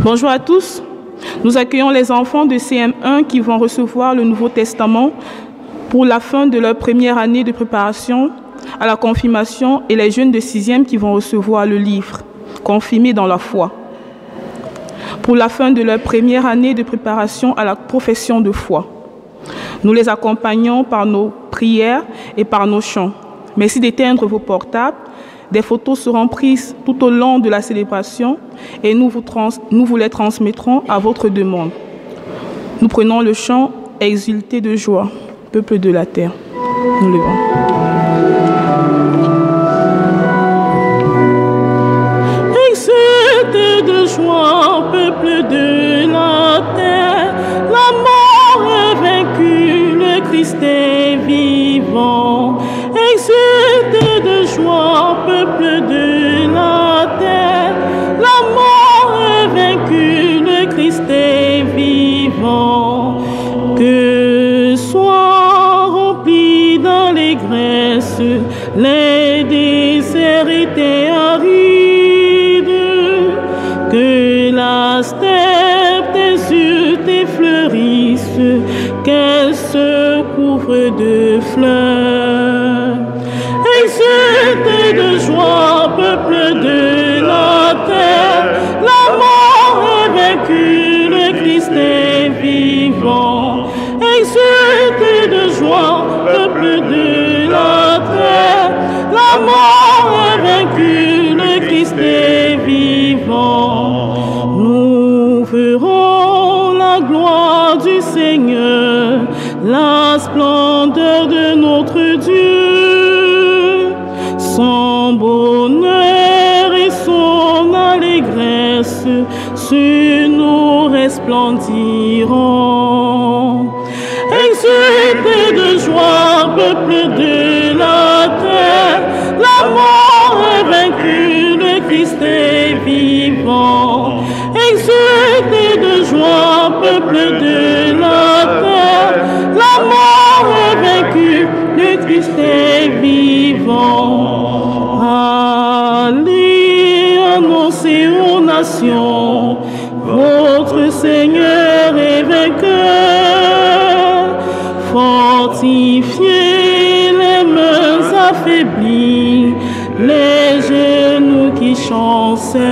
Bonjour à tous. Nous accueillons les enfants de CM1 qui vont recevoir le Nouveau Testament pour la fin de leur première année de préparation à la confirmation et les jeunes de 6e qui vont recevoir le livre « Confirmés dans la foi » pour la fin de leur première année de préparation à la profession de foi. Nous les accompagnons par nos prières et par nos chants. Merci d'éteindre vos portables. Des photos seront prises tout au long de la célébration et nous vous les transmettrons à votre demande. Nous prenons le chant « Exulté de joie, peuple de la terre ». Nous levons. Exulté de joie, peuple de la terre, la mort est vaincue, le Christ est vivant. Exulté de joie, peuple de la terre, la mort est vaincue, le Christ est vivant. Que soient remplis dans les graisses les déserts et arides, que la steppe désulte et fleurisse, qu'elle se couvre de fleurs. Exulté de joie, peuple de la terre, la mort est vaincue, le Christ est vivant. Exulté de joie, peuple de la terre, la mort est vaincue, le Christ est vivant. Nous verrons la gloire du Seigneur, la splendeur de notre Dieu, son bonheur et son allégresse sur nous resplendiront. Exulté de joie, peuple de la terre, la mort est vaincue, le Christ est vivant. Exulté de joie, peuple de la terre, la mort est vaincue, le Christ est vivant. Allez annoncer aux nations, votre Seigneur est vainqueur. Fortifiez les mains affaiblies, les genoux qui chancellent.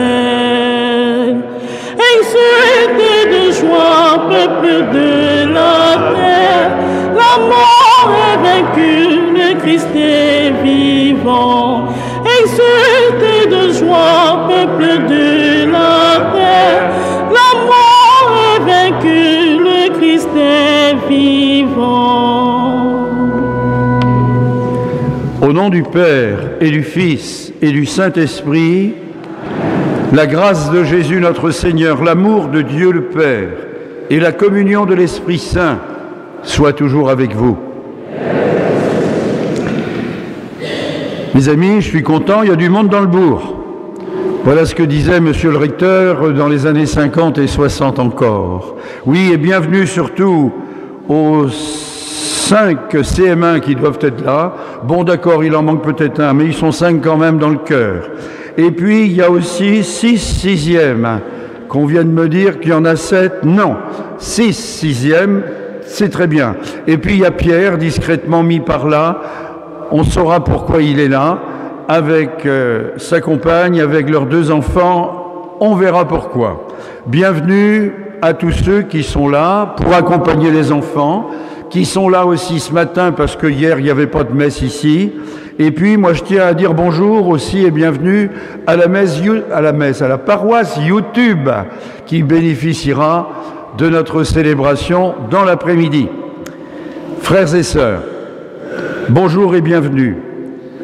Exulté de joie, peuple de la terre, la mort est vaincue, le Christ est vivant. Exulté de joie, peuple de la terre, la mort est vaincue, le Christ est vivant. Au nom du Père et du Fils et du Saint-Esprit, la grâce de Jésus notre Seigneur, l'amour de Dieu le Père et la communion de l'Esprit Saint soient toujours avec vous. Mes amis, je suis content, il y a du monde dans le bourg. Voilà ce que disait monsieur le recteur dans les années 50 et 60 encore. Oui, et bienvenue surtout aux 5 CM1 qui doivent être là. Bon, d'accord, il en manque peut-être un, mais ils sont 5 quand même dans le cœur. Et puis, il y a aussi 6 sixièmes, qu'on vient de me dire qu'il y en a 7. Non, 6 sixièmes, c'est très bien. Et puis, il y a Pierre, discrètement mis par là. On saura pourquoi il est là, avec sa compagne, avec leurs 2 enfants. On verra pourquoi. Bienvenue à tous ceux qui sont là pour accompagner les enfants, qui sont là aussi ce matin parce que hier, il n'y avait pas de messe ici. Et puis, moi, je tiens à dire bonjour aussi et bienvenue à la paroisse YouTube qui bénéficiera de notre célébration dans l'après-midi. Frères et sœurs, bonjour et bienvenue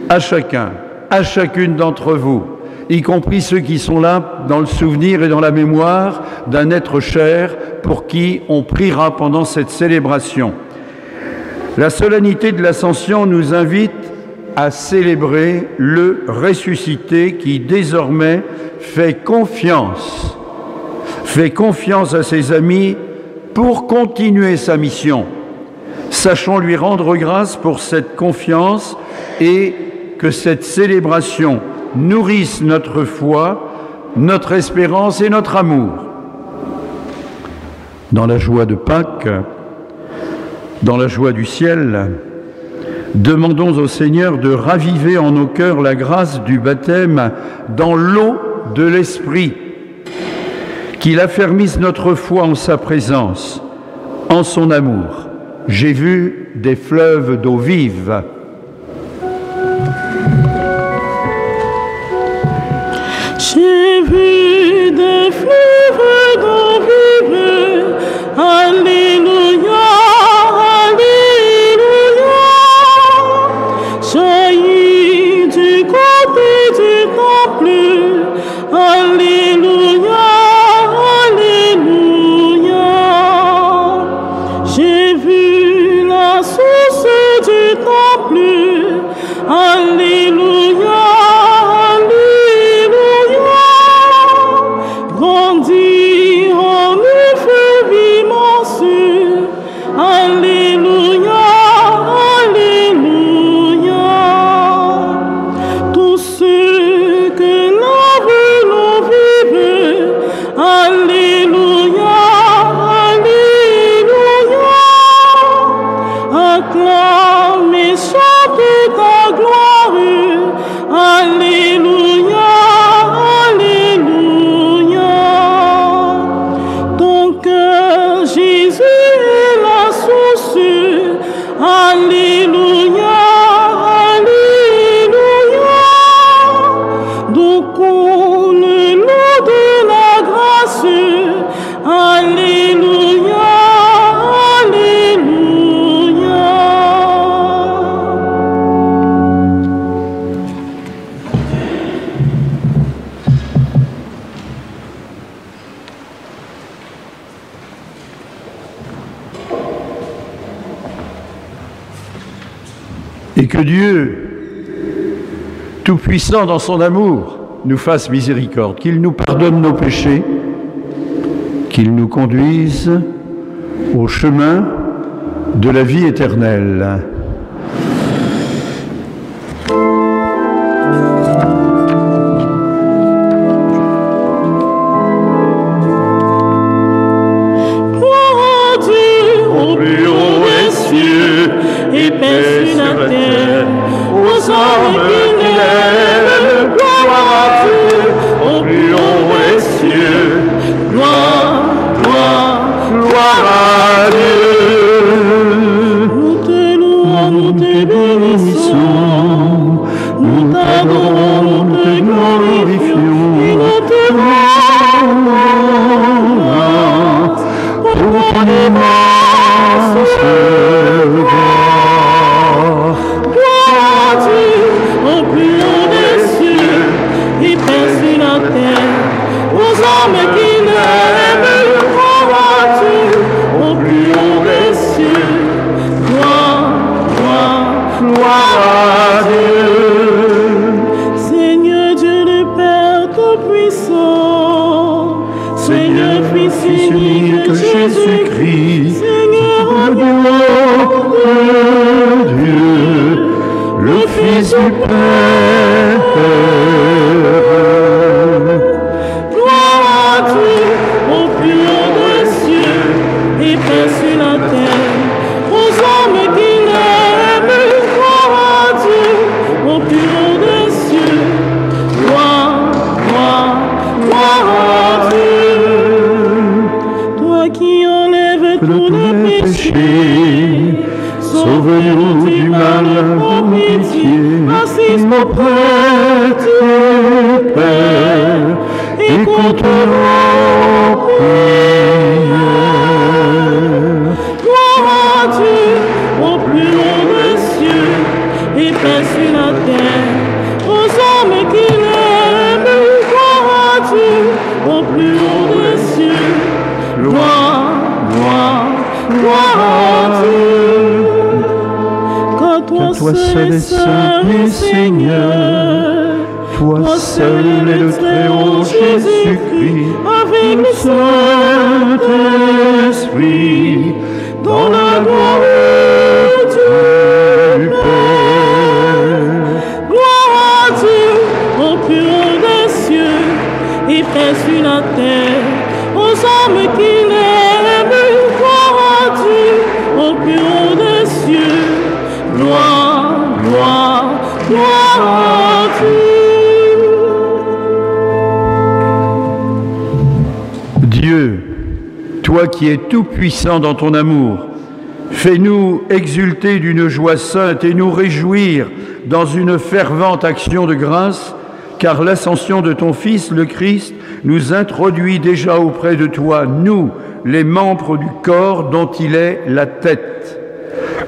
à chacun, à chacune d'entre vous, y compris ceux qui sont là dans le souvenir et dans la mémoire d'un être cher pour qui on priera pendant cette célébration. La solennité de l'Ascension nous invite à célébrer le ressuscité qui désormais fait confiance à ses amis pour continuer sa mission. Sachons lui rendre grâce pour cette confiance et que cette célébration nourrisse notre foi, notre espérance et notre amour. dans la joie de Pâques, dans la joie du ciel, demandons au Seigneur de raviver en nos cœurs la grâce du baptême dans l'eau de l'Esprit, qu'il affermisse notre foi en sa présence, en son amour. J'ai vu des fleuves d'eau vive. J'ai vu des fleuves d'eau vive. Alléluia, alléluia. Jaillit du côté du temple. Alléluia, alléluia. J'ai vu la source du temple. Alléluia. Et que Dieu, Tout-Puissant dans son amour, nous fasse miséricorde, qu'il nous pardonne nos péchés, qu'il nous conduise au chemin de la vie éternelle. Toi seul est saint et Seigneur, toi seul est le Très-Haut Jésus-Christ, avec le Saint-Esprit, dans la gloire du Père. Gloire à Dieu, au plus haut des cieux, et paix sur la terre, aux hommes qui l'aiment. toi qui es tout-puissant dans ton amour, fais-nous exulter d'une joie sainte et nous réjouir dans une fervente action de grâce, car l'ascension de ton Fils, le Christ, nous introduit déjà auprès de toi, nous, les membres du corps dont il est la tête,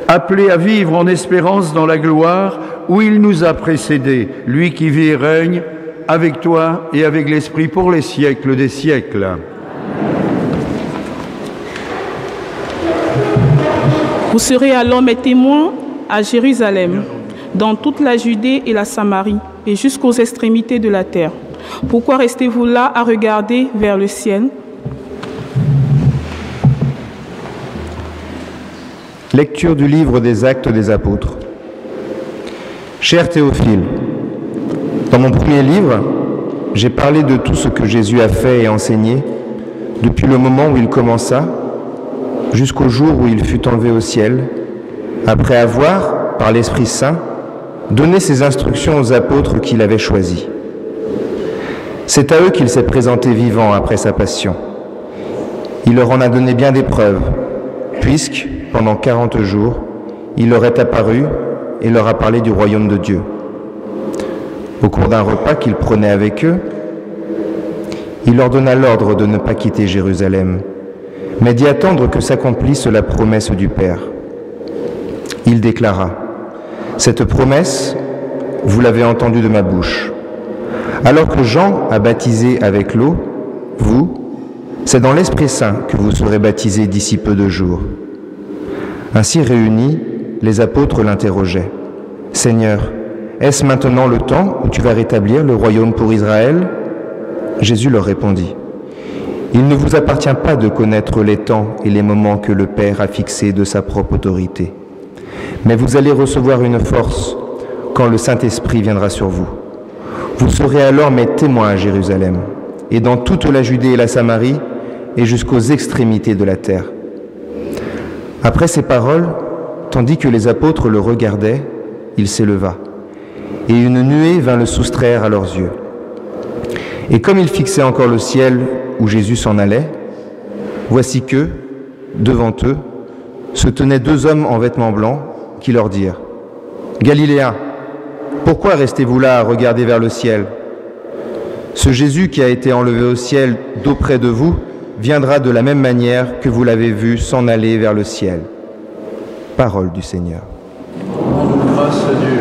appelés à vivre en espérance dans la gloire où il nous a précédés, lui qui vit et règne avec toi et avec l'Esprit pour les siècles des siècles. Vous serez alors mes témoins à Jérusalem, dans toute la Judée et la Samarie, et jusqu'aux extrémités de la terre. Pourquoi restez-vous là à regarder vers le ciel? Lecture du livre des Actes des Apôtres. Cher Théophile, dans mon premier livre, j'ai parlé de tout ce que Jésus a fait et enseigné depuis le moment où il commença jusqu'au jour où il fut enlevé au ciel, après avoir, par l'Esprit Saint, donné ses instructions aux apôtres qu'il avait choisis. C'est à eux qu'il s'est présenté vivant après sa passion. Il leur en a donné bien des preuves, puisque, pendant 40 jours, il leur est apparu et leur a parlé du royaume de Dieu. Au cours d'un repas qu'il prenait avec eux, il leur donna l'ordre de ne pas quitter Jérusalem, mais d'y attendre que s'accomplisse la promesse du Père. Il déclara : « Cette promesse, vous l'avez entendue de ma bouche. Alors que Jean a baptisé avec l'eau, vous, c'est dans l'Esprit Saint que vous serez baptisés d'ici peu de jours. » Ainsi réunis, les apôtres l'interrogeaient : « Seigneur, est-ce maintenant le temps où tu vas rétablir le royaume pour Israël ?» Jésus leur répondit : « Il ne vous appartient pas de connaître les temps et les moments que le Père a fixés de sa propre autorité. Mais vous allez recevoir une force quand le Saint-Esprit viendra sur vous. Vous serez alors mes témoins à Jérusalem, et dans toute la Judée et la Samarie, et jusqu'aux extrémités de la terre. » Après ces paroles, tandis que les apôtres le regardaient, il s'éleva, et une nuée vint le soustraire à leurs yeux. Et comme ils fixaient encore le ciel où Jésus s'en allait, voici que, devant eux, se tenaient deux hommes en vêtements blancs qui leur dirent : « Galiléens, pourquoi restez-vous là à regarder vers le ciel ? Ce Jésus qui a été enlevé au ciel d'auprès de vous viendra de la même manière que vous l'avez vu s'en aller vers le ciel. » Parole du Seigneur. Grâce à Dieu.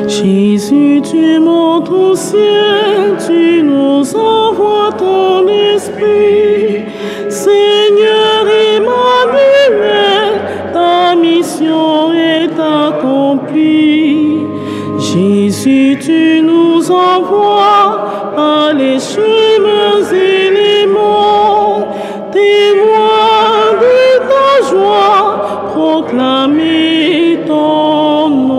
Jésus, tu montes au ciel, tu nous envoies ton esprit. Seigneur Emmanuel, ta mission est accomplie. Jésus, tu nous envoies par les chemins et les monts, témoins de ta joie, proclamer ton nom.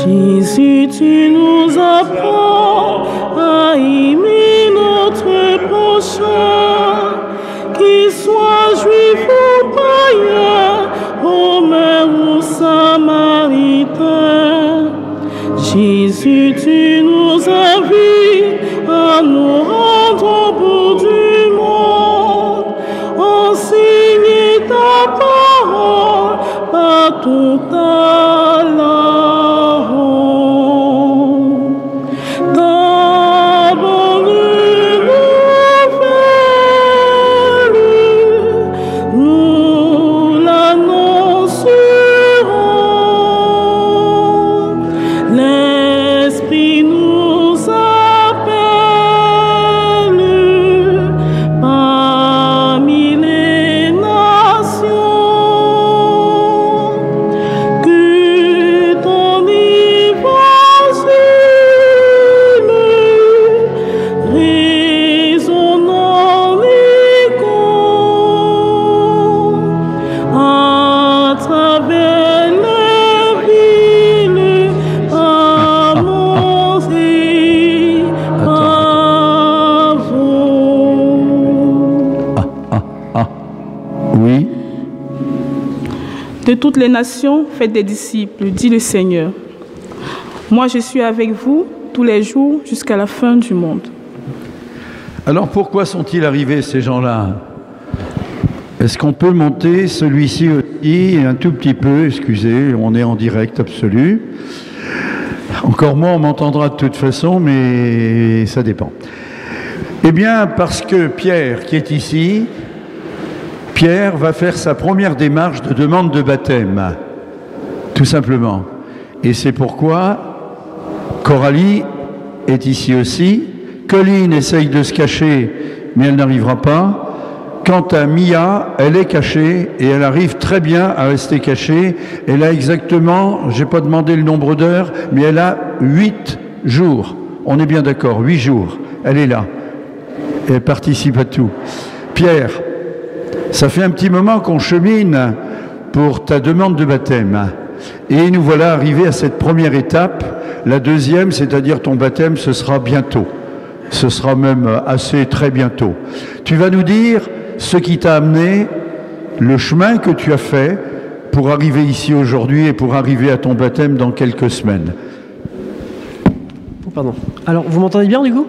Jésus, tu nous apprends à aimer notre prochain, qu'il soit juif ou païen, romain ou samaritain. Jésus, tu nous invites à nous rendre au bout du monde. ton talent. Ta bonne nouvelle, nous l'annoncerons. L'Esprit nous appelle parmi les nations. Que ton évangile résonne en écho à travers les villes annoncées par vous. Oui. De toutes les nations, faites des disciples, dit le Seigneur. Moi, je suis avec vous tous les jours jusqu'à la fin du monde. Alors pourquoi sont-ils arrivés ces gens-là? Est-ce qu'on peut monter celui-ci aussi un tout petit peu? Excusez, on est en direct absolu. Encore moins on m'entendra de toute façon, mais ça dépend. Eh bien, parce que Pierre, qui est ici, Pierre va faire sa première démarche de demande de baptême, tout simplement. Et c'est pourquoi Coralie est ici aussi. Colline essaye de se cacher, mais elle n'arrivera pas. Quant à Mia, elle est cachée et elle arrive très bien à rester cachée. Elle a exactement, je n'ai pas demandé le nombre d'heures, mais elle a 8 jours. On est bien d'accord, 8 jours. Elle est là. Elle participe à tout. Pierre, ça fait un petit moment qu'on chemine pour ta demande de baptême. Et nous voilà arrivés à cette première étape. La deuxième, c'est-à-dire ton baptême, ce sera bientôt. Ce sera même assez très bientôt. Tu vas nous dire ce qui t'a amené, le chemin que tu as fait pour arriver ici aujourd'hui et pour arriver à ton baptême dans quelques semaines. Pardon. Alors, vous m'entendez bien du coup?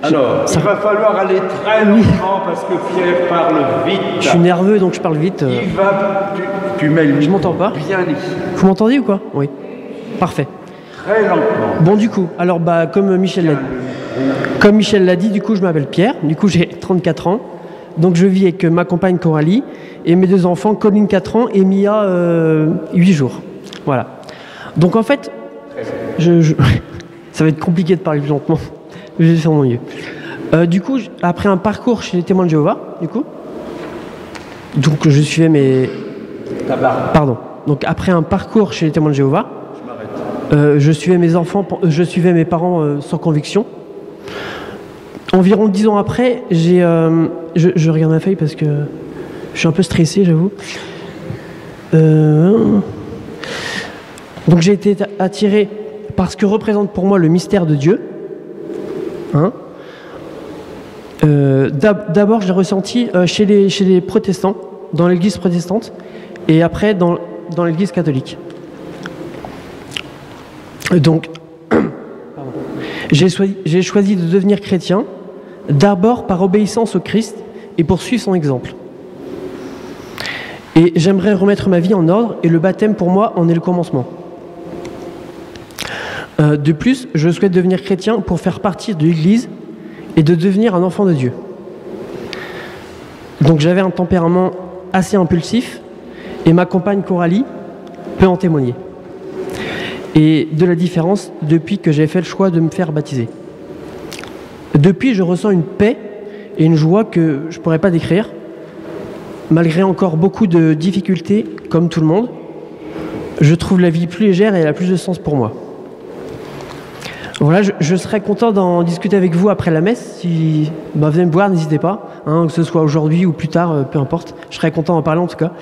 Alors, il va falloir aller très lentement parce que Pierre parle vite. Je suis nerveux donc je parle vite. Il va, tu mets le Je m'entends pas. bien ici. Vous m'entendez ou quoi? Oui. Parfait. Très lentement. Bon du coup, alors comme Michel l'a dit, du coup je m'appelle Pierre, du coup j'ai 34 ans. Donc je vis avec ma compagne Coralie et mes 2 enfants, Colline 4 ans et Mia 8 jours. Voilà. Donc en fait, ça va être compliqué de parler plus lentement. Je vais faire mon mieux. Du coup, après un parcours chez les témoins de Jéhovah, donc je suivais mes... Pardon. Donc après un parcours chez les témoins de Jéhovah, je suivais mes enfants, je suivais mes parents sans conviction. Environ 10 ans après, je regarde ma feuille parce que je suis un peu stressé, j'avoue. Donc j'ai été attiré par ce que représente pour moi le mystère de Dieu. D'abord, je l'ai ressenti chez les protestants, dans l'église protestante, et après dans l'église catholique. Donc, j'ai choisi de devenir chrétien, d'abord par obéissance au Christ et pour suivre son exemple. Et j'aimerais remettre ma vie en ordre, et le baptême pour moi en est le commencement. De plus, je souhaite devenir chrétien pour faire partie de l'Église et de devenir un enfant de Dieu. Donc j'avais un tempérament assez impulsif et ma compagne Coralie peut en témoigner. Et de la différence depuis que j'ai fait le choix de me faire baptiser. Depuis, je ressens une paix et une joie que je ne pourrais pas décrire, malgré encore beaucoup de difficultés, comme tout le monde. Je trouve la vie plus légère et elle a plus de sens pour moi. Voilà, je serais content d'en discuter avec vous après la messe. Si vous venez me voir, n'hésitez pas, que ce soit aujourd'hui ou plus tard, peu importe. Je serais content d'en parler en tout cas.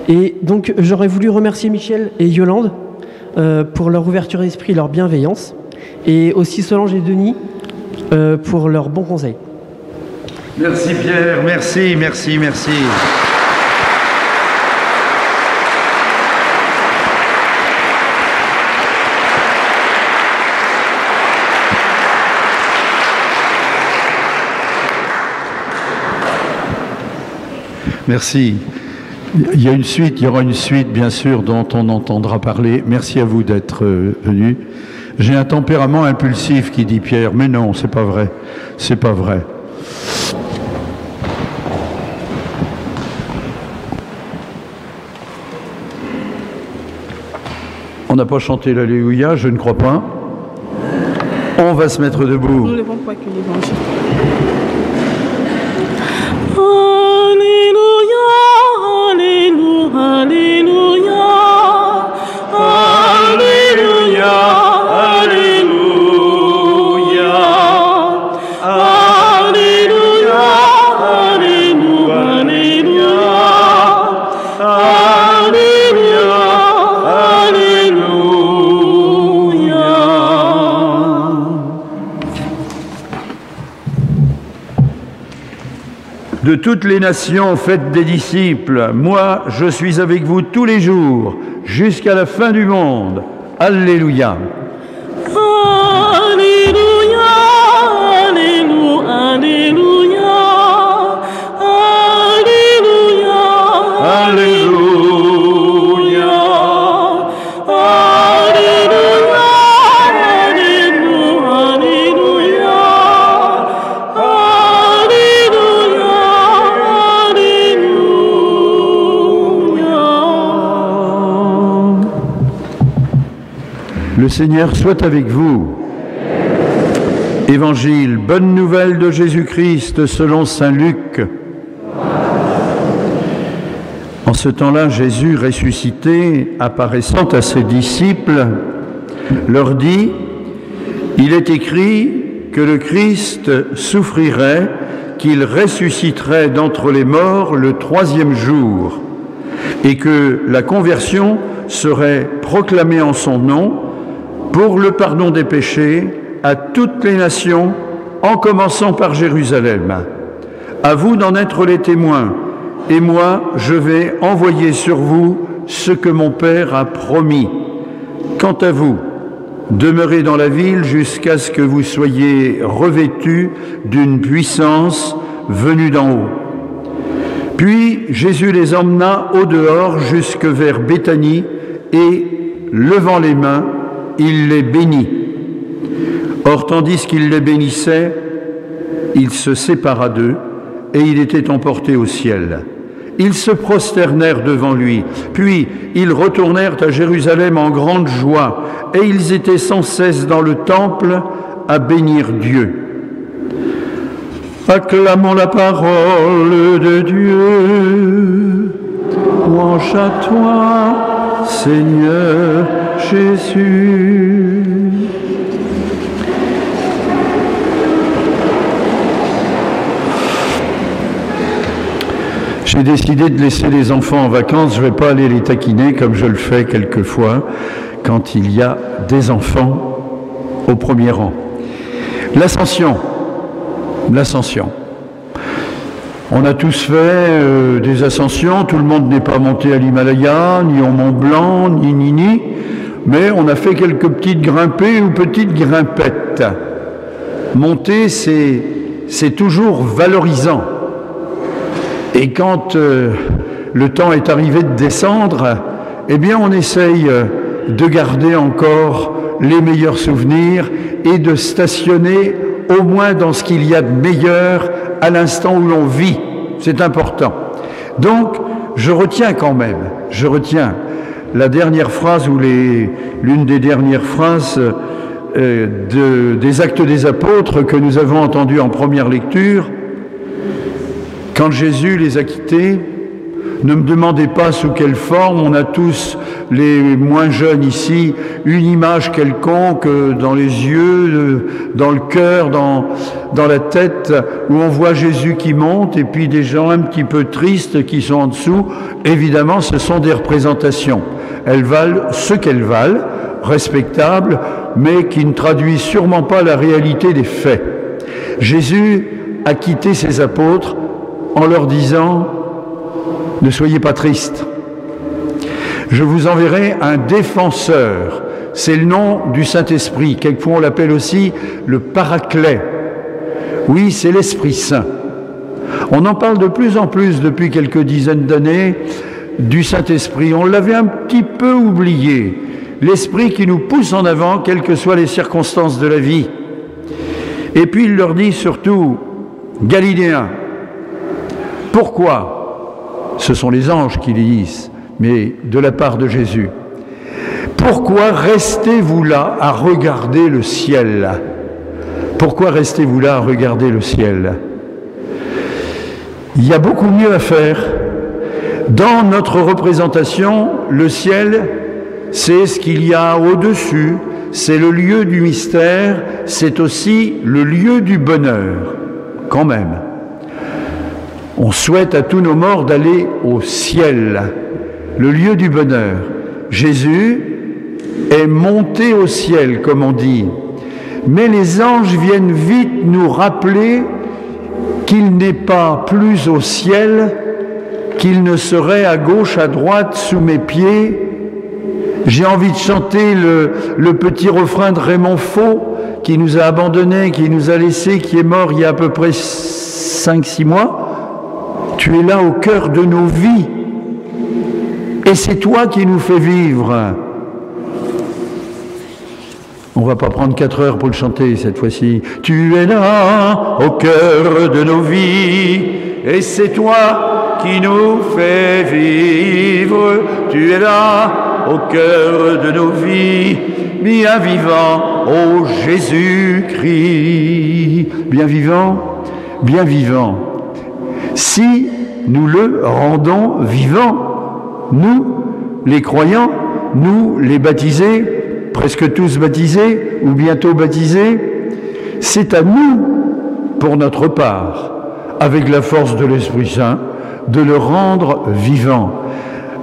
Et donc, j'aurais voulu remercier Michel et Yolande pour leur ouverture d'esprit et leur bienveillance. Et aussi Solange et Denis pour leurs bons conseils. Merci Pierre, merci, merci, merci. Merci. Il y aura une suite, bien sûr, dont on entendra parler. Merci à vous d'être venus. J'ai un tempérament impulsif, qui dit Pierre, mais non, c'est pas vrai. C'est pas vrai. On n'a pas chanté l'Alléluia, je ne crois pas. On va se mettre debout. Nous ne devons pas que l'évangile. Alléluia, Alléluia, Alléluia, Alléluia, Alléluia, Alléluia, Alléluia. De toutes les nations, faites des disciples. Moi, je suis avec vous tous les jours, jusqu'à la fin du monde. Alléluia. Alléluia, Alléluia, Alléluia, Alléluia, Alléluia, Le Seigneur soit avec vous. Évangile, bonne nouvelle de Jésus-Christ selon saint Luc. En ce temps-là, Jésus ressuscité, apparaissant à ses disciples, leur dit, « Il est écrit que le Christ souffrirait, qu'il ressusciterait d'entre les morts le 3e jour, et que la conversion serait proclamée en son nom pour le pardon des péchés à toutes les nations, en commençant par Jérusalem. À vous d'en être les témoins, et moi, je vais envoyer sur vous ce que mon Père a promis. Quant à vous, demeurez dans la ville jusqu'à ce que vous soyez revêtus d'une puissance venue d'en haut. » Puis Jésus les emmena au dehors jusque vers Béthanie, et, levant les mains, il les bénit. Or, tandis qu'il les bénissait, il se sépara d'eux, et il était emporté au ciel. Ils se prosternèrent devant lui, puis ils retournèrent à Jérusalem en grande joie, et ils étaient sans cesse dans le temple à bénir Dieu. Acclamons la parole de Dieu. Louange à toi, Seigneur Jésus. J'ai décidé de laisser les enfants en vacances. Je ne vais pas aller les taquiner comme je le fais quelquefois quand il y a des enfants au premier rang. L'ascension. L'ascension. On a tous fait des ascensions. Tout le monde n'est pas monté à l'Himalaya, ni au Mont Blanc, ni. Mais on a fait quelques petites grimpées ou petites grimpettes. Monter, c'est toujours valorisant. Et quand le temps est arrivé de descendre, eh bien on essaye de garder encore les meilleurs souvenirs et de stationner au moins dans ce qu'il y a de meilleur à l'instant où l'on vit. C'est important. Donc, je retiens quand même, la dernière phrase ou l'une des dernières phrases des Actes des Apôtres que nous avons entendues en première lecture. Quand Jésus les a quittés, ne me demandez pas sous quelle forme, on a tous, les moins jeunes ici, une image quelconque dans les yeux, dans le cœur, dans la tête, où on voit Jésus qui monte et puis des gens un petit peu tristes qui sont en dessous. Évidemment, ce sont des représentations. Elles valent ce qu'elles valent, respectables, mais qui ne traduisent sûrement pas la réalité des faits. Jésus a quitté ses apôtres en leur disant « Ne soyez pas tristes, je vous enverrai un défenseur ». C'est le nom du Saint-Esprit. Quelquefois on l'appelle aussi le Paraclet. Oui, c'est l'Esprit Saint. On en parle de plus en plus depuis quelques dizaines d'années. du Saint-Esprit. On l'avait un petit peu oublié. L'Esprit qui nous pousse en avant, quelles que soient les circonstances de la vie. Et puis il leur dit surtout, Galiléens, pourquoi, ce sont les anges qui le disent, mais de la part de Jésus, pourquoi restez-vous là à regarder le ciel? Pourquoi restez-vous là à regarder le ciel? Il y a beaucoup mieux à faire. Dans notre représentation, le ciel, c'est ce qu'il y a au-dessus, c'est le lieu du mystère, c'est aussi le lieu du bonheur, quand même. On souhaite à tous nos morts d'aller au ciel, le lieu du bonheur. Jésus est monté au ciel, comme on dit. Mais les anges viennent vite nous rappeler qu'il n'est pas plus au ciel qu'il ne serait à gauche, à droite, sous mes pieds. J'ai envie de chanter le petit refrain de Raymond Faux, qui nous a abandonnés, qui nous a laissés, qui est mort il y a à peu près 5-6 mois. Tu es là au cœur de nos vies. Et c'est toi qui nous fais vivre. On ne va pas prendre 4 heures pour le chanter cette fois-ci. Tu es là au cœur de nos vies, et c'est toi qui nous fais vivre. Tu es là au cœur de nos vies, bien vivant, ô Jésus-Christ. Bien vivant, bien vivant. Si nous le rendons vivant, nous, les croyants, nous, les baptisés, presque tous baptisés ou bientôt baptisés, c'est à nous, pour notre part, avec la force de l'Esprit Saint, de le rendre vivant.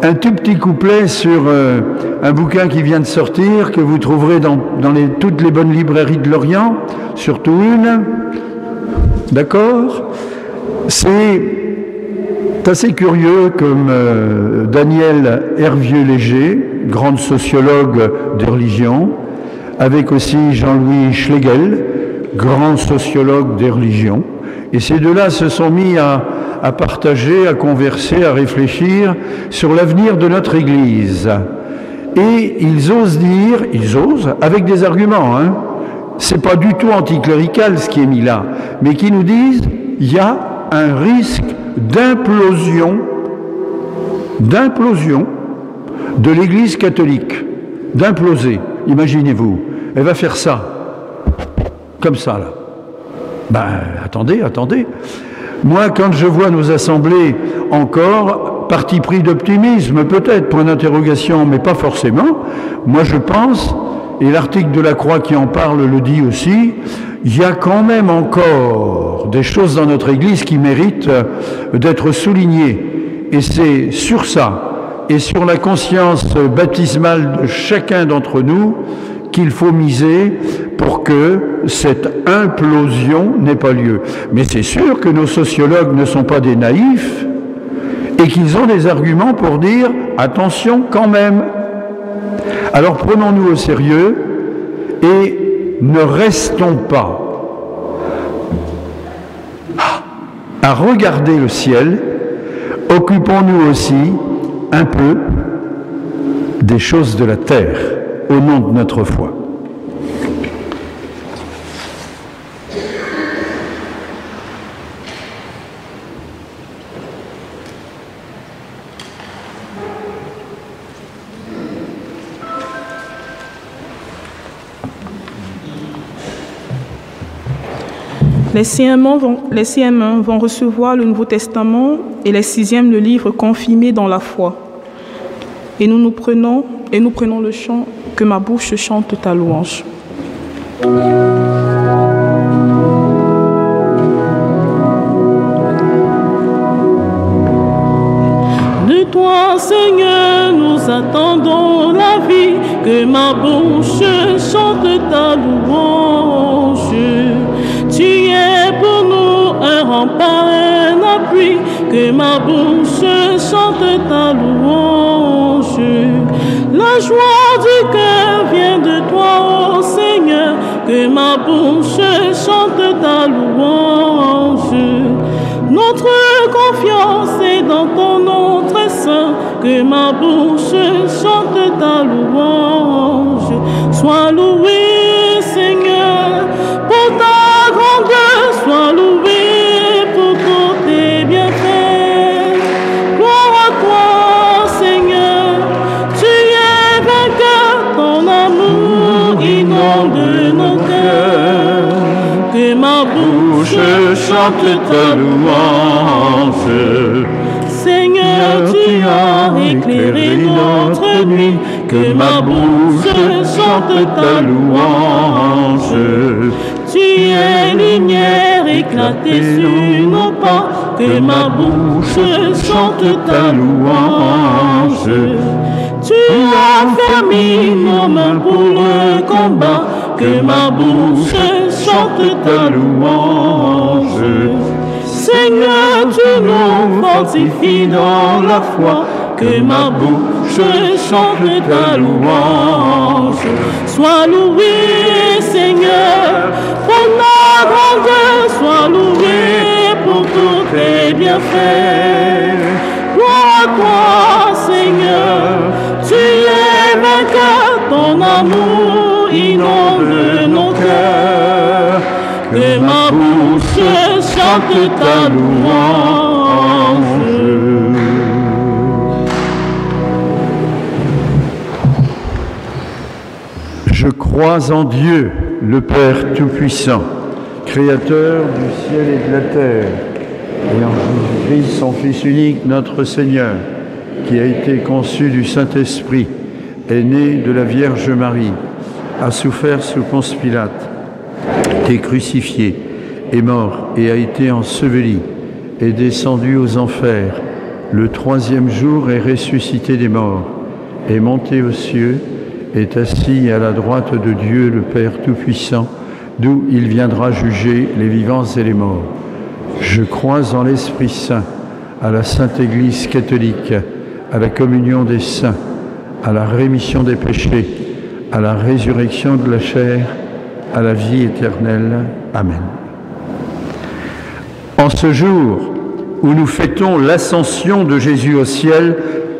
Un tout petit couplet sur un bouquin qui vient de sortir, que vous trouverez dans toutes les bonnes librairies de Lorient, surtout une, d'accord? C'est assez curieux, comme Daniel Hervieux-Léger, grande sociologue de religion, avec aussi Jean-Louis Schlegel, grand sociologue des religions. Et ces deux-là se sont mis à partager, à converser, à réfléchir sur l'avenir de notre Église. Et ils osent dire, avec des arguments, hein, c'est pas du tout anticlérical ce qui est mis là, mais qui nous disent, il y a un risque d'implosion de l'Église catholique, d'imploser. Imaginez-vous, elle va faire ça, comme ça, là. Ben, attendez. Moi, quand je vois nos assemblées encore, parti pris d'optimisme, peut-être, point d'interrogation, mais pas forcément, moi je pense, et l'article de la Croix qui en parle le dit aussi, il y a quand même encore des choses dans notre Église qui méritent d'être soulignées. Et c'est sur ça, et sur la conscience baptismale de chacun d'entre nous, qu'il faut miser pour que cette implosion n'ait pas lieu. Mais c'est sûr que nos sociologues ne sont pas des naïfs et qu'ils ont des arguments pour dire « attention quand même ». Alors prenons-nous au sérieux et ne restons pas à regarder le ciel, occupons-nous aussi un peu des choses de la terre au nom de notre foi. Les CM1 vont recevoir le Nouveau Testament et les 6e le livre confirmé dans la foi. Et nous prenons le chant « Que ma bouche chante ta louange ». De toi, Seigneur, nous attendons la vie, que ma bouche chante ta louange. Tu es pour nous un rempart, un appui, que ma bouche chante ta louange. La joie du cœur vient de toi, ô Seigneur, que ma bouche chante ta louange. Notre confiance est dans ton nom très saint, que ma bouche chante ta louange. Sois loué, Seigneur, pour ta grandeur, sois loué pour tous tes bienfaits. Gloire à toi, Seigneur, tu es vainqueur, ton amour inonde nos cœurs. Que ma bouche chante ta louange. Seigneur, tu as éclairé notre nuit, que ma bouche chante ta louange. Tu es lumière éclatée sur nos pas, que ma bouche chante ta louange. Tu as fermé nos mains pour le combat, que ma bouche chante ta louange. Seigneur, tu nous fortifies dans la foi, que ma bouche chante ta louange. Sois loué, Seigneur, pour ta grandeur, sois loué pour tous tes bienfaits. Gloire à toi, Seigneur, tu es vainqueur, ton amour inonde nos cœurs. Que ma bouche chante ta louange. Je crois en Dieu, le Père Tout-Puissant, Créateur du ciel et de la terre, et en Jésus-Christ, son Fils unique, notre Seigneur, qui a été conçu du Saint-Esprit, est né de la Vierge Marie, a souffert sous Ponce Pilate, est crucifié, est mort et a été enseveli, est descendu aux enfers, le troisième jour est ressuscité des morts, est monté aux cieux, est assis à la droite de Dieu le Père Tout-Puissant, d'où il viendra juger les vivants et les morts. Je crois en l'Esprit Saint, à la Sainte Église catholique, à la communion des saints, à la rémission des péchés, à la résurrection de la chair, à la vie éternelle. Amen. En ce jour où nous fêtons l'ascension de Jésus au ciel,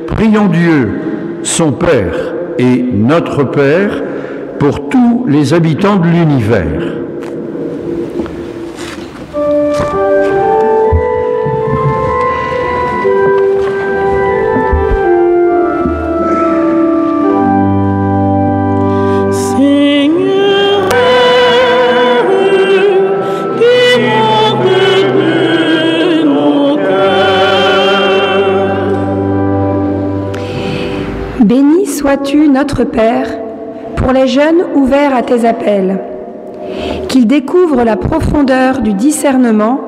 prions Dieu, son Père et notre Père, pour tous les habitants de l'univers. Béni sois-tu, notre Père, pour les jeunes ouverts à tes appels, qu'ils découvrent la profondeur du discernement,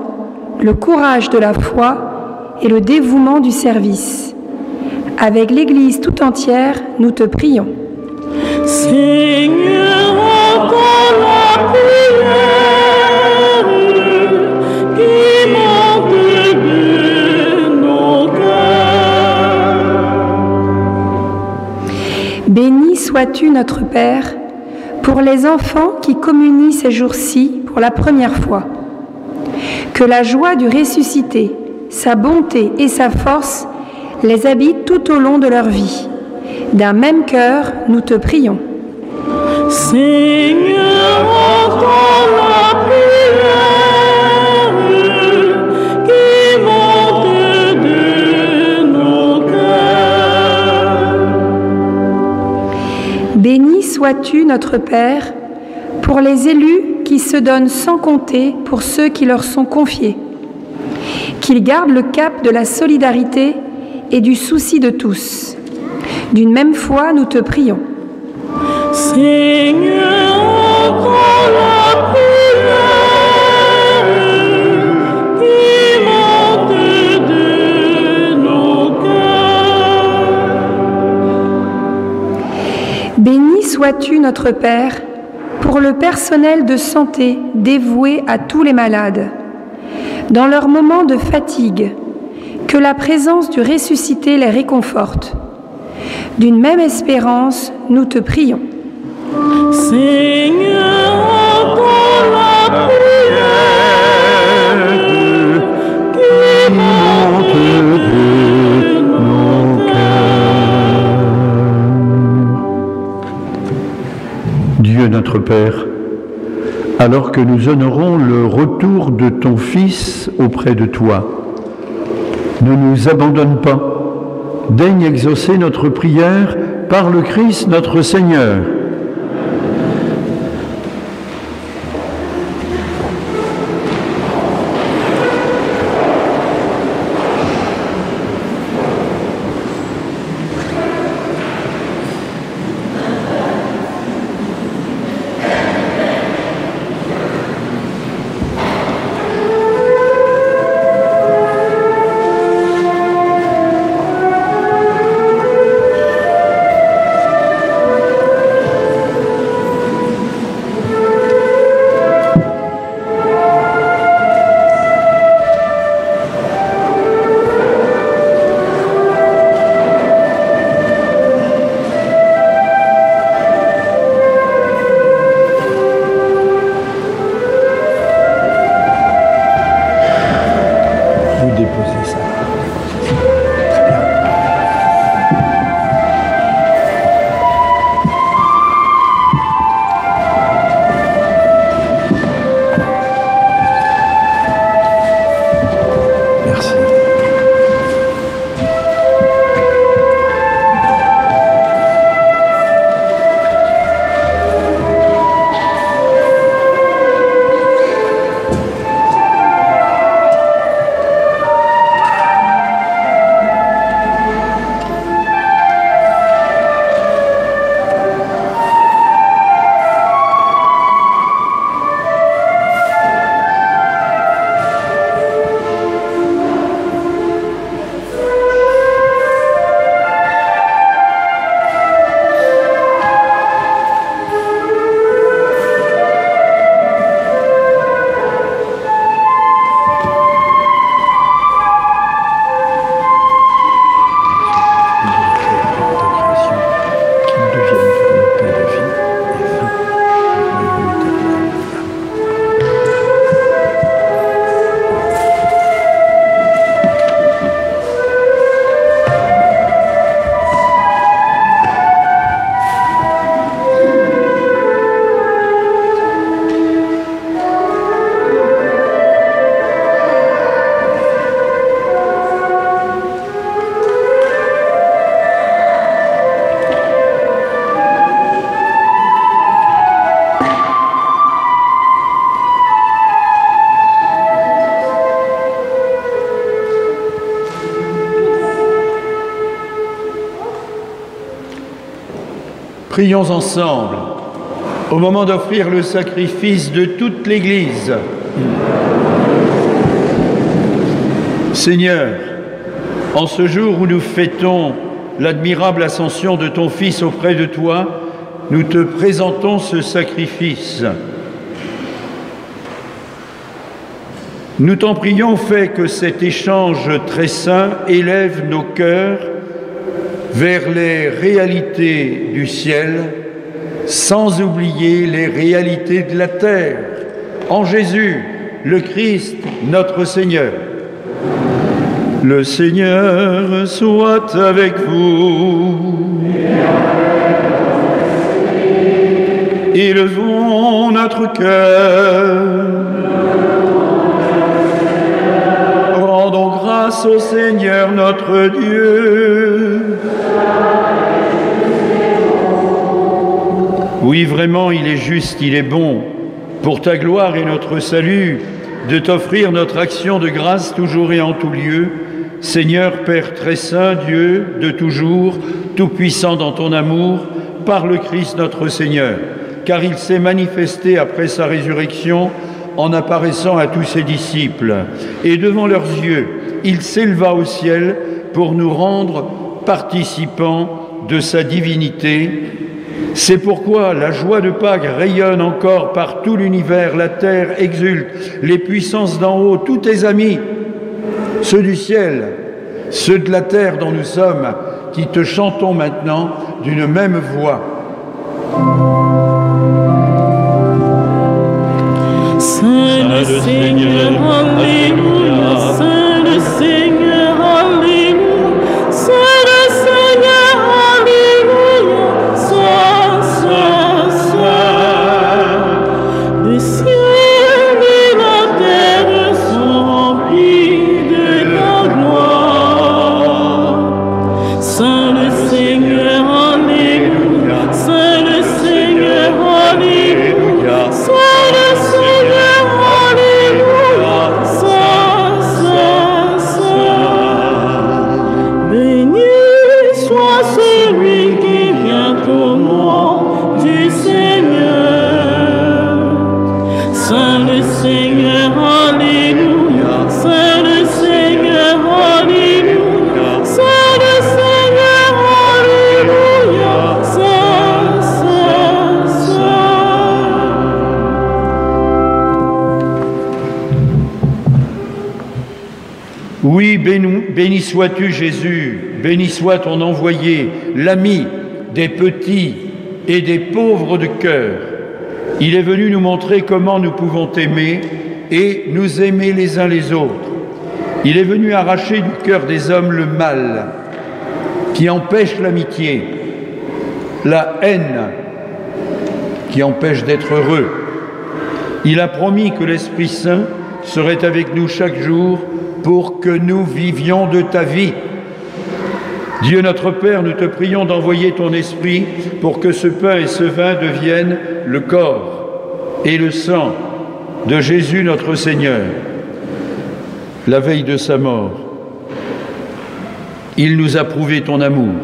le courage de la foi et le dévouement du service. Avec l'Église tout entière, nous te prions. Seigneur, entends la prière qui monte de nos cœurs. Béni sois-tu, notre Père, pour les enfants qui communient ces jours-ci pour la première fois. Que la joie du ressuscité, sa bonté et sa force les habitent tout au long de leur vie. D'un même cœur, nous te prions. Seigneur, entends la prière qui monte de nos cœurs. Béni sois-tu, notre Père, pour les élus qui se donnent sans compter pour ceux qui leur sont confiés. Qu'ils gardent le cap de la solidarité et du souci de tous. D'une même foi, nous te prions. Seigneur, entends la prière qui monte de nos cœurs. Béni sois-tu, notre Père, pour le personnel de santé dévoué à tous les malades. Dans leurs moments de fatigue, que la présence du ressuscité les réconforte. D'une même espérance, nous te prions. Seigneur, entends la prière qui monte notre Père, alors que nous honorons le retour de ton Fils auprès de toi, ne nous abandonne pas. Daigne exaucer notre prière par le Christ notre Seigneur. Prions ensemble, au moment d'offrir le sacrifice de toute l'Église. Seigneur, en ce jour où nous fêtons l'admirable ascension de ton Fils auprès de toi, nous te présentons ce sacrifice. Nous t'en prions, fais que cet échange très saint élève nos cœurs vers les réalités du ciel, sans oublier les réalités de la terre, en Jésus, le Christ, notre Seigneur. Le Seigneur soit avec vous. Élevons notre cœur. Rendons grâce au Seigneur notre Dieu. Oui, vraiment, il est juste, il est bon, pour ta gloire et notre salut, de t'offrir notre action de grâce toujours et en tout lieu. Seigneur, Père très saint, Dieu de toujours, tout-puissant dans ton amour, par le Christ notre Seigneur, car il s'est manifesté après sa résurrection en apparaissant à tous ses disciples. Et devant leurs yeux, il s'éleva au ciel pour nous rendre participants de sa divinité. C'est pourquoi la joie de Pâques rayonne encore par tout l'univers, la terre exulte, les puissances d'en haut, tous tes amis, ceux du ciel, ceux de la terre dont nous sommes, qui te chantons maintenant d'une même voix. Saint le Seigneur, Alléluia, Saint le Seigneur, Alléluia, Saint le Seigneur, Alléluia, Saint, Saint, Saint. béni sois-tu Jésus, béni soit ton envoyé, l'ami des petits et des pauvres de cœur. Il est venu nous montrer comment nous pouvons t'aimer et nous aimer les uns les autres. Il est venu arracher du cœur des hommes le mal qui empêche l'amitié, la haine qui empêche d'être heureux. Il a promis que l'Esprit Saint serait avec nous chaque jour pour que nous vivions de ta vie. Dieu notre Père, nous te prions d'envoyer ton Esprit pour que ce pain et ce vin deviennent le corps et le sang de Jésus notre Seigneur. La veille de sa mort, il nous a prouvé ton amour.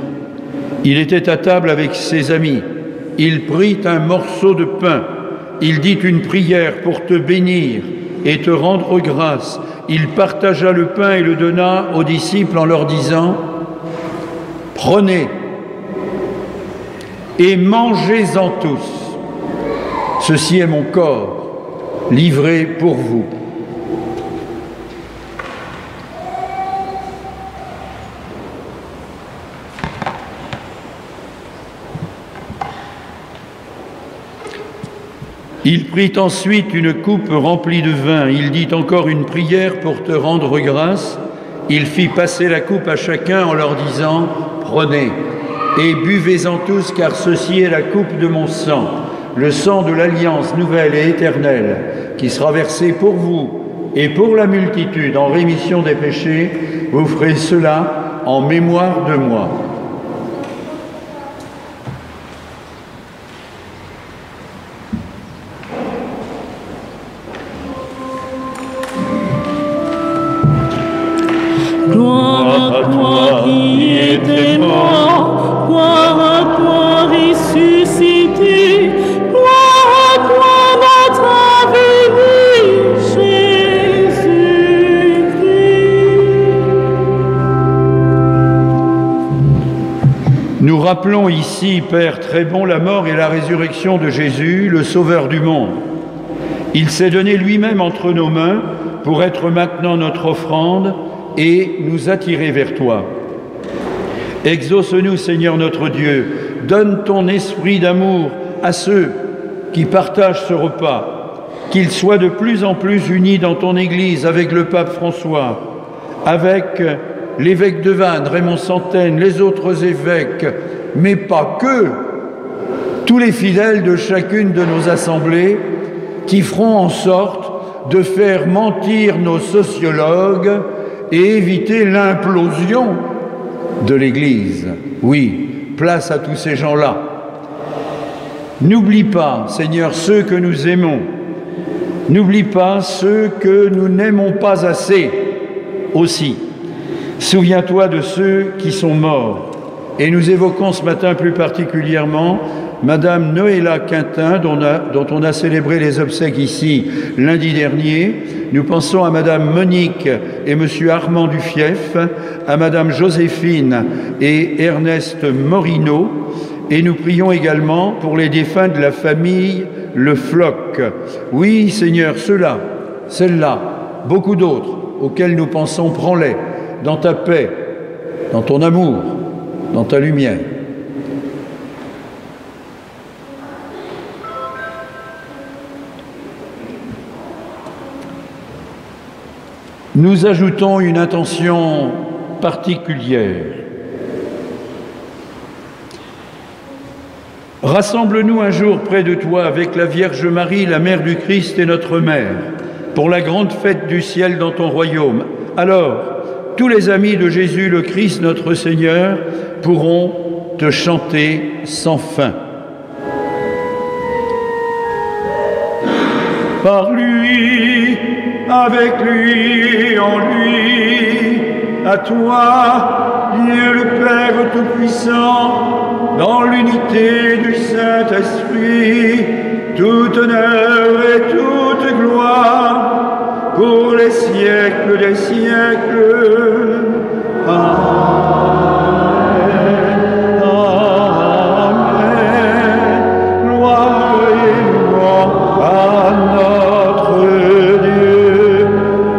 Il était à table avec ses amis. Il prit un morceau de pain. Il dit une prière pour te bénir et te rendre grâce. Il partagea le pain et le donna aux disciples en leur disant « Prenez et mangez-en tous. Ceci est mon corps, livré pour vous. » Il prit ensuite une coupe remplie de vin. Il dit encore une prière pour te rendre grâce. Il fit passer la coupe à chacun en leur disant « Prenez et buvez-en tous, car ceci est la coupe de mon sang, le sang de l'alliance nouvelle et éternelle, qui sera versé pour vous et pour la multitude en rémission des péchés. Vous ferez cela en mémoire de moi. » Gloire à toi qui étais mort, gloire à toi ressuscité, gloire à toi notre avenir, Jésus-Christ. Nous rappelons ici, Père très bon, la mort et la résurrection de Jésus, le Sauveur du monde. Il s'est donné lui-même entre nos mains pour être maintenant notre offrande et nous attirer vers toi. Exauce-nous, Seigneur notre Dieu, donne ton esprit d'amour à ceux qui partagent ce repas, qu'ils soient de plus en plus unis dans ton Église avec le pape François, avec l'évêque de Vannes, Raymond Santaine, les autres évêques, mais pas que, tous les fidèles de chacune de nos assemblées qui feront en sorte de faire mentir nos sociologues et éviter l'implosion de l'Église. Oui, place à tous ces gens-là. N'oublie pas, Seigneur, ceux que nous aimons. N'oublie pas ceux que nous n'aimons pas assez aussi. Souviens-toi de ceux qui sont morts. Et nous évoquons ce matin plus particulièrement Madame Noëlla Quintin, dont on a célébré les obsèques ici lundi dernier. Nous pensons à Madame Monique et Monsieur Armand Dufief, à Madame Joséphine et Ernest Morino, et nous prions également pour les défunts de la famille Le Floch. Oui, Seigneur, ceux-là, celles-là, beaucoup d'autres auxquels nous pensons, prends-les dans ta paix, dans ton amour, dans ta lumière. Nous ajoutons une intention particulière. Rassemble-nous un jour près de toi avec la Vierge Marie, la Mère du Christ et notre Mère, pour la grande fête du ciel dans ton royaume. Alors, tous les amis de Jésus le Christ, notre Seigneur, pourront te chanter sans fin. Par lui, avec lui, en lui, à toi, Dieu le Père Tout-Puissant, dans l'unité du Saint-Esprit, tout honneur et toute gloire, pour les siècles des siècles. Amen. Amen. Gloire et louange à notre Dieu.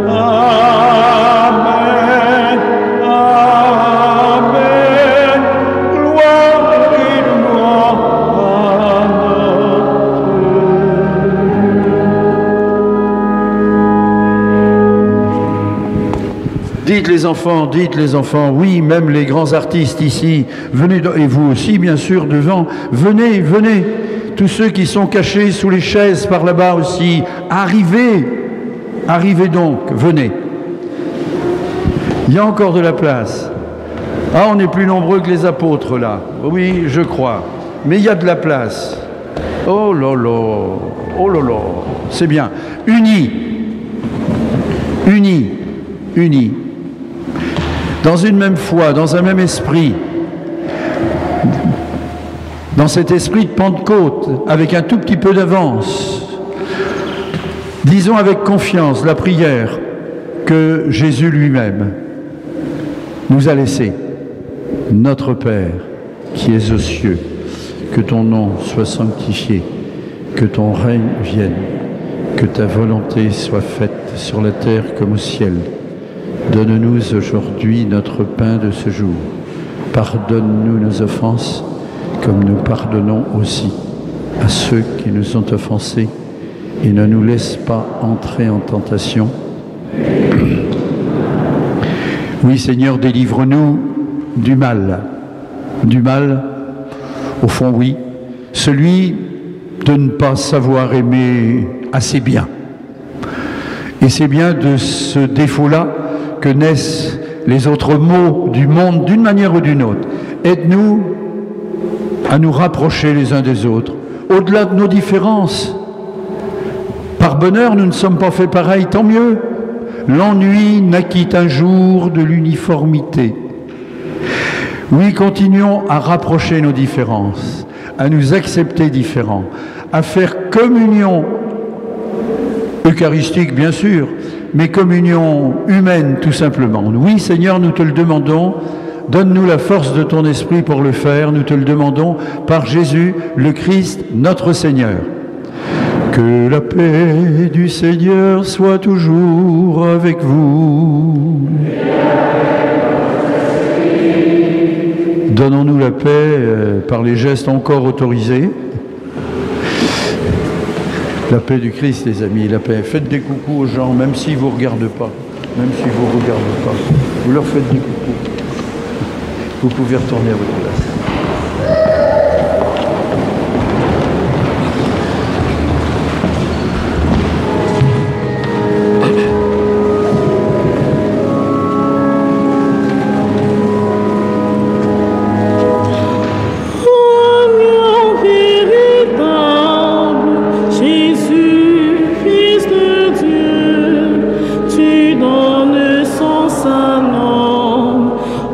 Amen. les enfants, dites les enfants, oui, même les grands artistes ici, venez, et vous aussi bien sûr devant, venez, venez, tous ceux qui sont cachés sous les chaises par là-bas aussi, arrivez, arrivez donc, venez. Il y a encore de la place. Ah, on est plus nombreux que les apôtres là, oui, je crois, mais il y a de la place. Oh là là, c'est bien, unis, unis, unis, dans une même foi, dans un même esprit, dans cet esprit de Pentecôte, avec un tout petit peu d'avance. Disons avec confiance la prière que Jésus lui-même nous a laissée. Notre Père, qui es aux cieux, que ton nom soit sanctifié, que ton règne vienne, que ta volonté soit faite sur la terre comme au ciel. Donne-nous aujourd'hui notre pain de ce jour. Pardonne-nous nos offenses, comme nous pardonnons aussi à ceux qui nous ont offensés, et ne nous laisse pas entrer en tentation. Oui, Seigneur, délivre-nous du mal. Du mal, au fond, oui, celui de ne pas savoir aimer assez bien. Et c'est bien de ce défaut-là que naissent les autres maux du monde d'une manière ou d'une autre. Aide-nous à nous rapprocher les uns des autres, au-delà de nos différences. Par bonheur, nous ne sommes pas faits pareil, tant mieux. L'ennui naquit un jour de l'uniformité. Oui, continuons à rapprocher nos différences, à nous accepter différents, à faire communion eucharistique, bien sûr, mais communion humaine, tout simplement. Oui, Seigneur, nous te le demandons. Donne-nous la force de ton esprit pour le faire. Nous te le demandons par Jésus, le Christ, notre Seigneur. Que la paix du Seigneur soit toujours avec vous. Donnons-nous la paix par les gestes encore autorisés. La paix du Christ, les amis, la paix. Faites des coucous aux gens, même s'ils ne vous regardent pas. Même s'ils ne vous regardent pas. Vous leur faites des coucous. Vous pouvez retourner à votre place.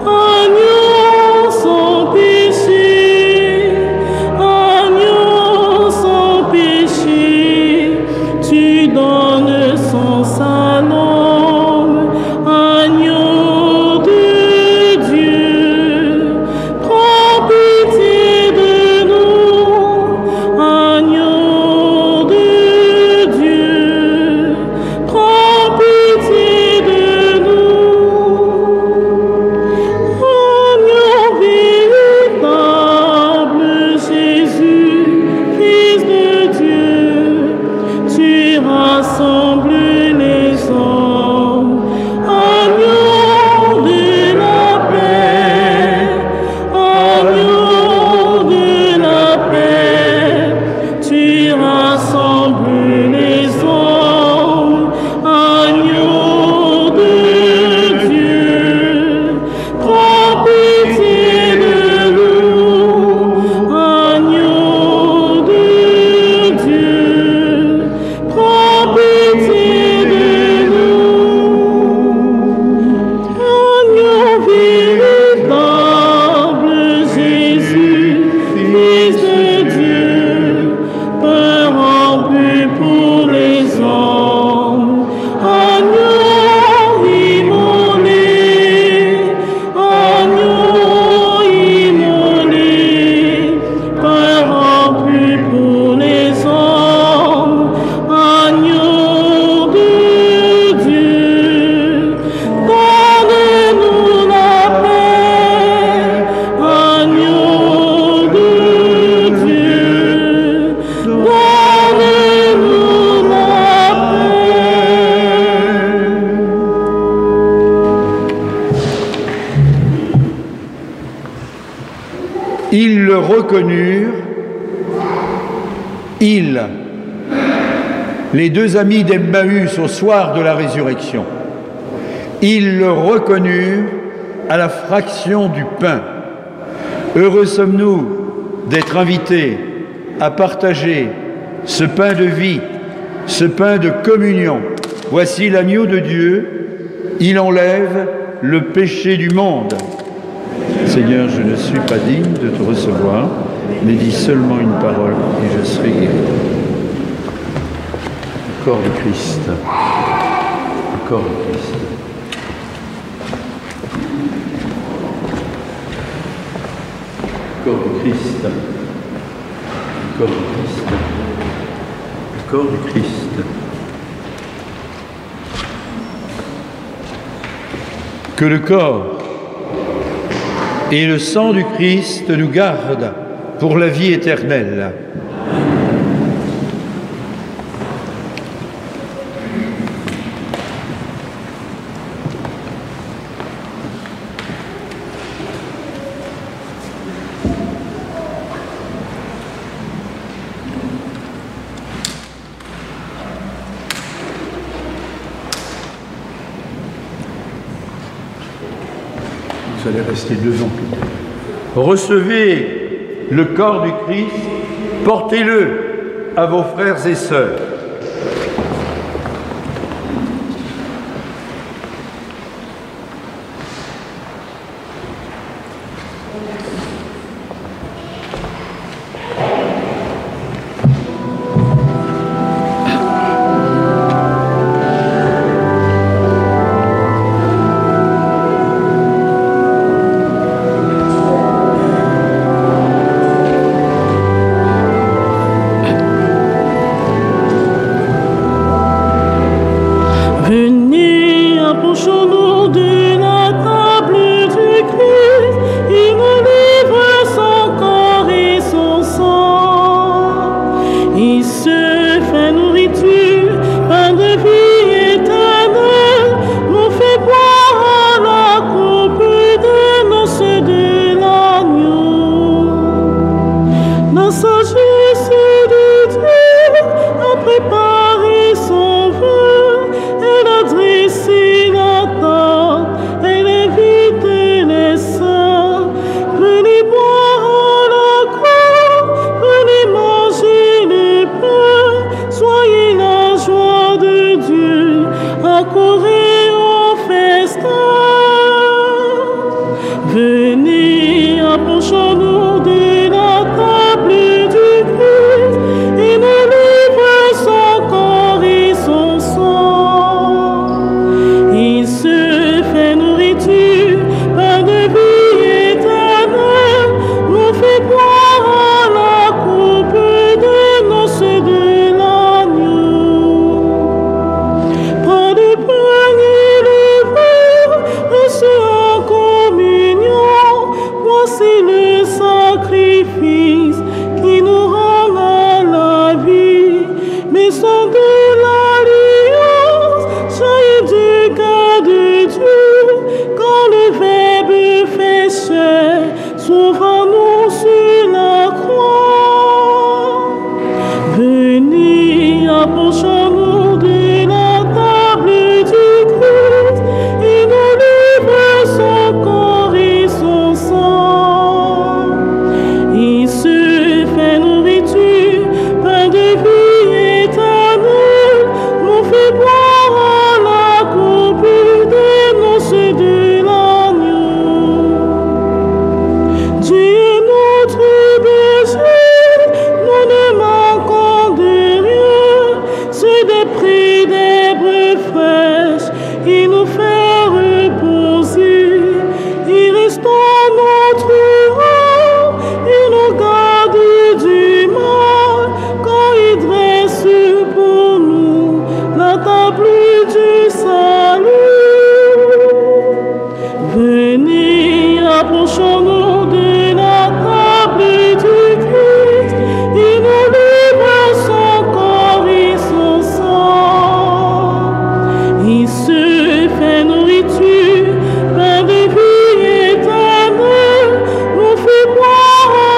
Agneau sans péché. Ils le reconnurent, les deux amis d'Emmaüs au soir de la résurrection, ils le reconnurent à la fraction du pain. Heureux sommes-nous d'être invités à partager ce pain de vie, ce pain de communion. Voici l'agneau de Dieu, il enlève le péché du monde. Seigneur, je ne suis pas digne de te recevoir, mais dis seulement une parole et je serai guéri. Le corps du Christ. Le corps du Christ. Le corps du Christ. Le corps du Christ. Le corps du Christ. Que le corps et le sang du Christ nous gardent pour la vie éternelle. Vous allez rester devant. Recevez le corps du Christ, portez-le à vos frères et sœurs. Pain de vie éternelle, nous fait boire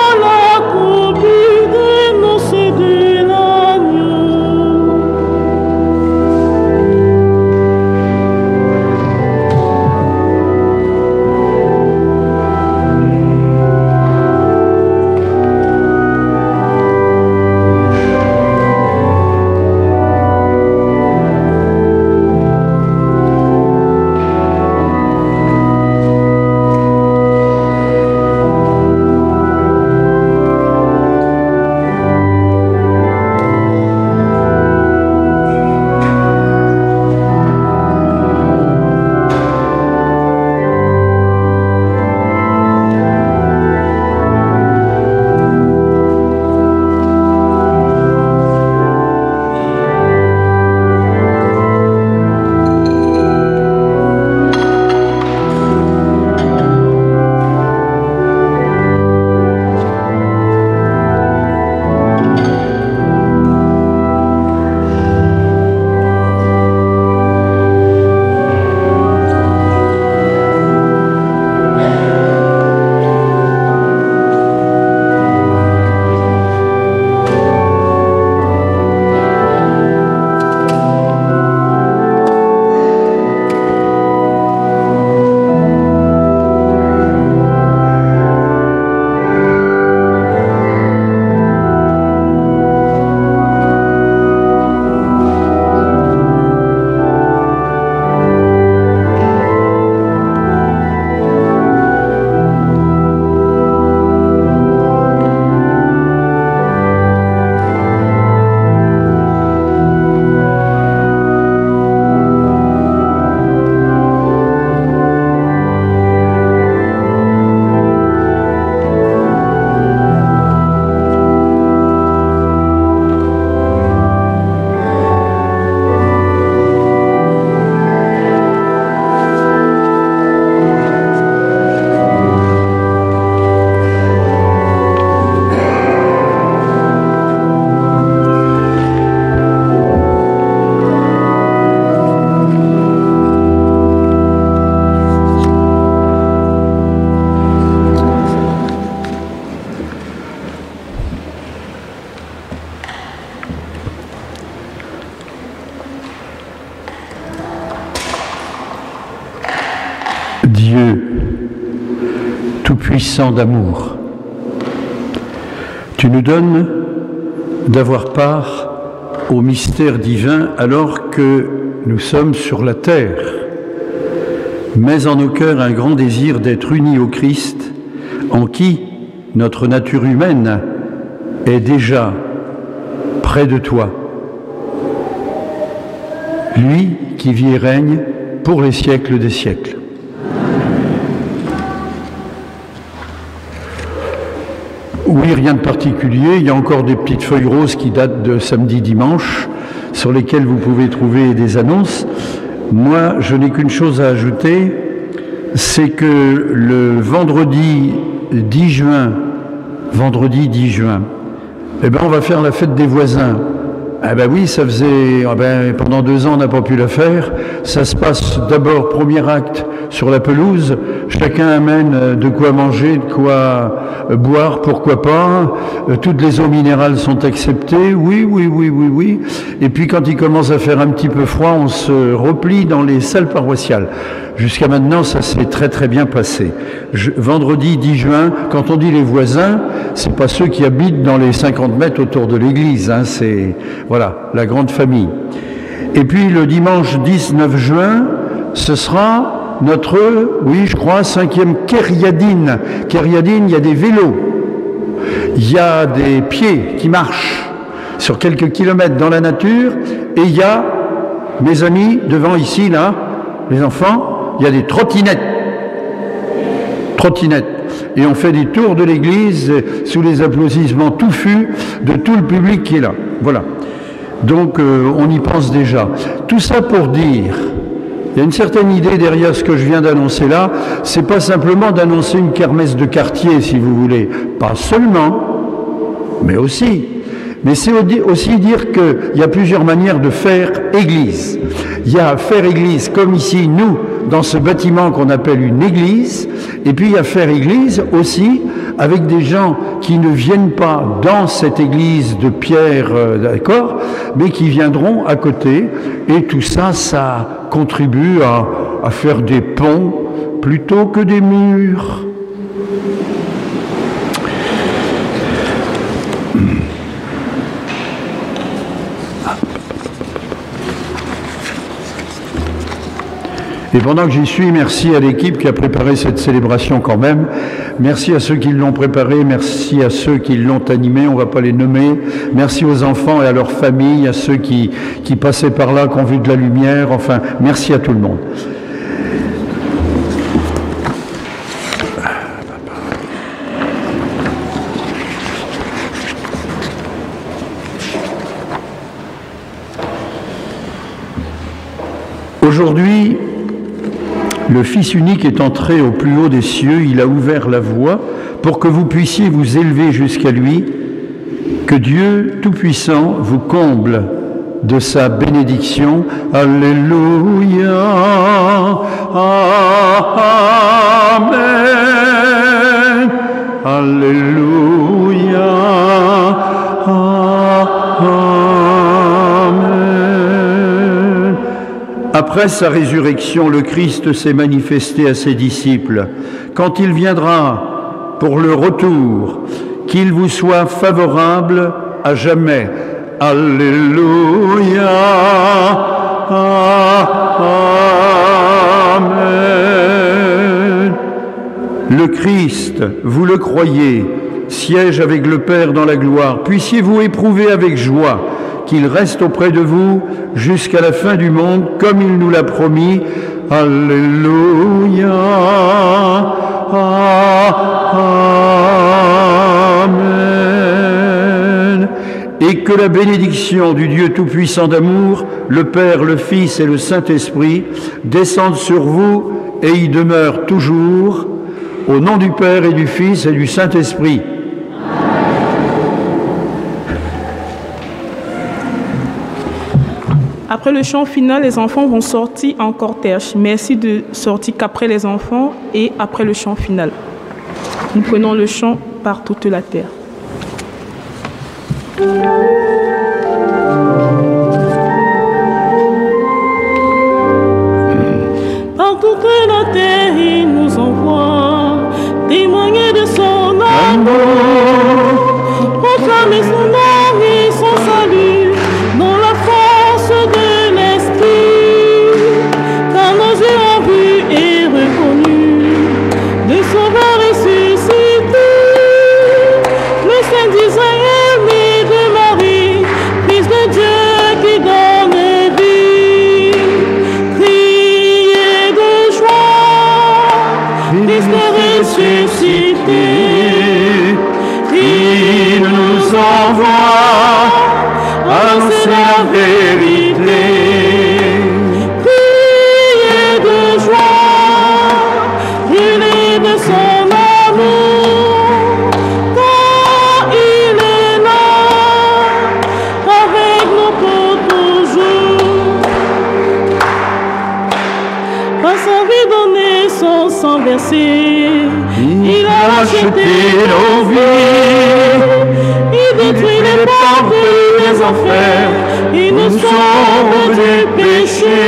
tout-puissant d'amour. Tu nous donnes d'avoir part au mystère divin alors que nous sommes sur la terre. Mets en nos cœurs un grand désir d'être unis au Christ, en qui notre nature humaine est déjà près de toi. Lui qui vit et règne pour les siècles des siècles. Oui, rien de particulier. Il y a encore des petites feuilles roses qui datent de samedi, dimanche, sur lesquelles vous pouvez trouver des annonces. Moi, je n'ai qu'une chose à ajouter, c'est que le vendredi 10 juin, eh ben, on va faire la fête des voisins. Ah ben oui, ça faisait, pendant 2 ans on n'a pas pu la faire. Ça se passe d'abord, premier acte, sur la pelouse. Chacun amène de quoi manger, de quoi boire, pourquoi pas. Toutes les eaux minérales sont acceptées, oui. Et puis quand il commence à faire un petit peu froid, on se replie dans les salles paroissiales. Jusqu'à maintenant, ça s'est très très bien passé. Vendredi 10 juin, quand on dit les voisins, c'est pas ceux qui habitent dans les 50 mètres autour de l'église, hein, c'est voilà, la grande famille. Et puis le dimanche 19 juin, ce sera notre, oui je crois, 5e Kériadine. Kériadine, il y a des vélos, il y a des pieds qui marchent sur quelques kilomètres dans la nature, et il y a, mes amis, devant ici, là, les enfants, il y a des trottinettes. Et on fait des tours de l'église sous les applaudissements touffus de tout le public qui est là. Voilà. Donc on y pense déjà. Tout ça pour dire, il y a une certaine idée derrière ce que je viens d'annoncer là, c'est pas simplement d'annoncer une kermesse de quartier, si vous voulez. Pas seulement, mais aussi. Mais c'est aussi dire qu'il y a plusieurs manières de faire église. Il y a faire église comme ici, nous, dans ce bâtiment qu'on appelle une église, et puis il y a faire église aussi avec des gens qui ne viennent pas dans cette église de pierre, d'accord, mais qui viendront à côté, et tout ça, ça contribue à faire des ponts plutôt que des murs. Et pendant que j'y suis, merci à l'équipe qui a préparé cette célébration quand même. Merci à ceux qui l'ont préparée, merci à ceux qui l'ont animée, on ne va pas les nommer. Merci aux enfants et à leurs familles, à ceux qui passaient par là, qui ont vu de la lumière. Enfin, merci à tout le monde. Aujourd'hui, le Fils unique est entré au plus haut des cieux, il a ouvert la voie pour que vous puissiez vous élever jusqu'à lui, que Dieu Tout-Puissant vous comble de sa bénédiction. Alléluia, Amen, Alléluia, Amen. Après sa résurrection, le Christ s'est manifesté à ses disciples. Quand il viendra pour le retour, qu'il vous soit favorable à jamais. Alléluia, Amen. Le Christ, vous le croyez, siège avec le Père dans la gloire. Puissiez-vous éprouver avec joie qu'il reste auprès de vous jusqu'à la fin du monde, comme il nous l'a promis. Alléluia, Amen. Et que la bénédiction du Dieu Tout-Puissant d'amour, le Père, le Fils et le Saint-Esprit, descendent sur vous et y demeurent toujours, au nom du Père et du Fils et du Saint-Esprit. Après le chant final, les enfants vont sortir en cortège. Merci de sortir qu'après les enfants et après le chant final. Nous prenons le chant par toute la terre. Par toute la terre, il nous envoie témoigner Christ est ressuscité. Il nous envoie annoncer la vérité. Criez de joie, brûlez de son amour, car il est là, avec nous pour toujours. Par sa vie donnée, son sang versé, il a racheté nos vies. Il détruit les portes des enfers, il nous sauve du péché.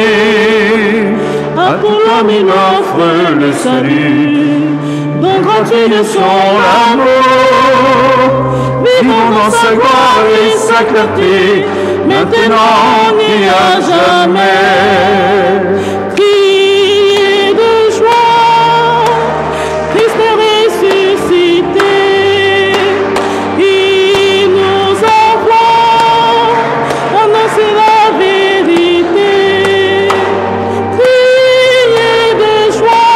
À tout l'homme il offre le salut, don gratuit de son amour. Vivons dans sa gloire et sa clarté, maintenant et à jamais. Criez de joie, Christ est ressuscité. Il nous envoie annoncer la vérité. Criez de joie,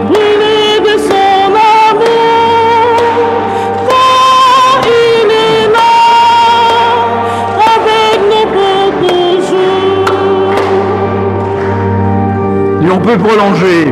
brûlez de son amour, car il est là, avec nous pour toujours. Et on peut prolonger.